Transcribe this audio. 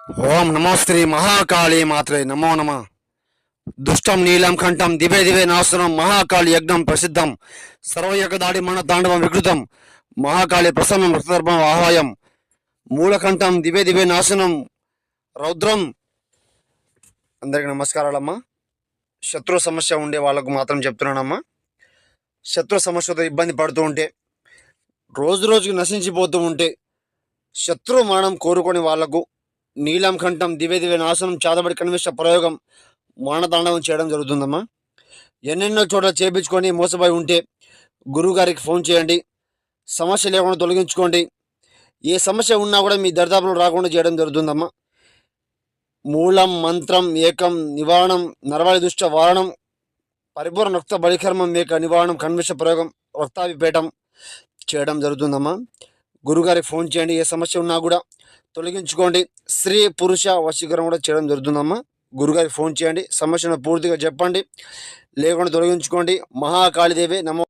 ఓం నమో శ్రీ మహాకాళీ మాత్రే నమో నమ. దుష్టం నీలం కంఠం దివే దివే నాశనం మహాకాళి యజ్ఞం ప్రసిద్ధం సర్వయకదాడి మన తాండవం వికృతం మహాకాళి ప్రసన్నం రక్తదర్భం ఆహాయం మూలకంఠం దివే దివే నాశనం రౌద్రం. అందరికి నమస్కారాలమ్మా. శత్రు సమస్య ఉండే వాళ్ళకు మాత్రం చెప్తున్నానమ్మా. శత్రు సమస్యతో ఇబ్బంది పడుతూ ఉంటే, రోజు రోజుకి నశించిపోతూ ఉంటే, శత్రు మరణం కోరుకొని వాళ్లకు నీలం కంఠం దివే దివే నాశనం చాదబడి కనివిష్ట ప్రయోగం మానతాండవం చేయడం జరుగుతుందమ్మా. ఎన్నెన్నో చోట్ల చేపించుకొని మోసపోయి ఉంటే గురువుగారికి ఫోన్ చేయండి. సమస్య లేకుండా తొలగించుకోండి. ఏ సమస్య ఉన్నా కూడా మీ దరిదాపులు రాకుండా చేయడం జరుగుతుందమ్మా. మూలం మంత్రం ఏకం నివారణం నరవాళి దుష్ట వారణం పరిపూర్ణ రక్త బలికర్మం ఏక నివారణం కన్విష ప్రయోగం రక్తాభిపేటం చేయడం జరుగుతుందమ్మా. గురుగారికి ఫోన్ చేయండి. ఏ సమస్య ఉన్నా కూడా తొలగించుకోండి. స్త్రీ పురుష వశీకరణ కూడా చేయడం జరుగుతుందమ్మా. గురుగారికి ఫోన్ చేయండి. సమస్యను పూర్తిగా చెప్పండి, లేకుండా తొలగించుకోండి. మహాకాళీదేవి నమో.